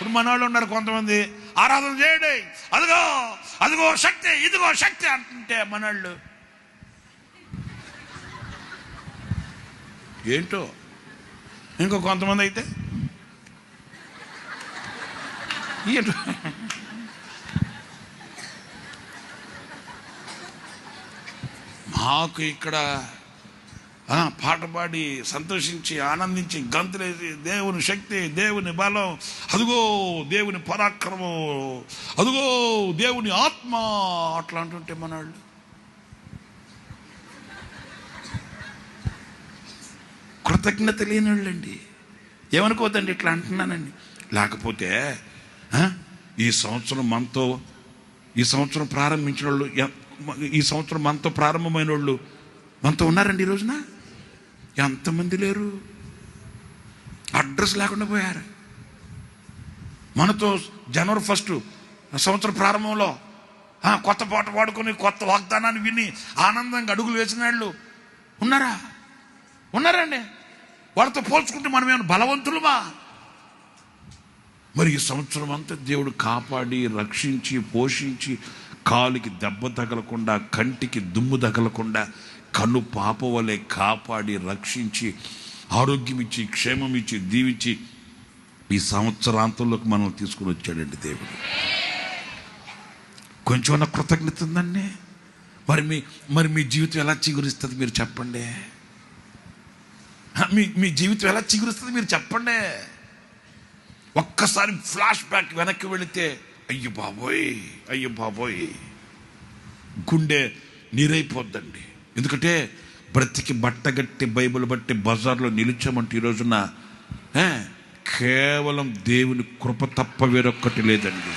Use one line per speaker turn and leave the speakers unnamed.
ఇప్పుడు మన వాళ్ళు ఉన్నారు కొంతమంది, ఆరాధన చేయండి, అదిగో అదిగో శక్తి, ఇదిగో శక్తి అంటుంటే మనవాళ్ళు ఏంటో. ఇంకో కొంతమంది అయితే ఏంటో. మాకు ఇక్కడ పాట పాడి సంతోషించి ఆనందించి గంతులేసి దేవుని శక్తి, దేవుని బలం, అదుగో దేవుని పరాక్రమం, అదుగో దేవుని ఆత్మ అట్లా అంటుంటే మనవాళ్ళు కృతజ్ఞత లేని వాళ్ళండి. ఏమనుకోవద్దండి, ఇట్లా అంటున్నానండి. లేకపోతే ఈ సంవత్సరం ప్రారంభించిన వాళ్ళు, ఈ సంవత్సరం మనతో ప్రారంభమైన వాళ్ళు మనతో ఉన్నారండి. ఈ రోజున ఎంతమంది లేరు, అడ్రస్ లేకుండా పోయారు. మనతో జనవరి 1 సంవత్సరం ప్రారంభంలో కొత్త పాట పాడుకొని కొత్త వాగ్దానాన్ని విని ఆనందంగా అడుగులు వేసిన వాళ్ళు ఉన్నారా? ఉన్నారండి. వాళ్ళతో పోల్చుకుంటే మనం ఏమైనా బలవంతులమా? మరి ఈ సంవత్సరం అంతా దేవుడు కాపాడి రక్షించి పోషించి కాలుకి దెబ్బ తగలకుండా, కంటికి దుమ్ము తగలకుండా, కన్ను పాప వలె కాపాడి రక్షించి ఆరోగ్యం ఇచ్చి క్షేమం ఇచ్చి దీవించి ఈ సంవత్సరాంతంలోకి మనం తీసుకుని వచ్చాడండి దేవుడు. కొంచెం కృతజ్ఞత ఉందండి. మరి మీ జీవితం ఎలా చిగురిస్తుంది మీరు చెప్పండి. మీ జీవితం ఎలా చిగురుస్తుంది మీరు చెప్పండి. ఒక్కసారి ఫ్లాష్ బ్యాక్ వెనక్కి వెళితే అయ్యో బాబోయ్ గుండె నీరైపోద్దండి. ఎందుకంటే బ్రతికి బట్టగట్టి బైబిల్ బట్టి బజార్లో నిలిచామంటే ఈ రోజున కేవలం దేవుని కృప తప్ప వేరొక్కటి లేదండి.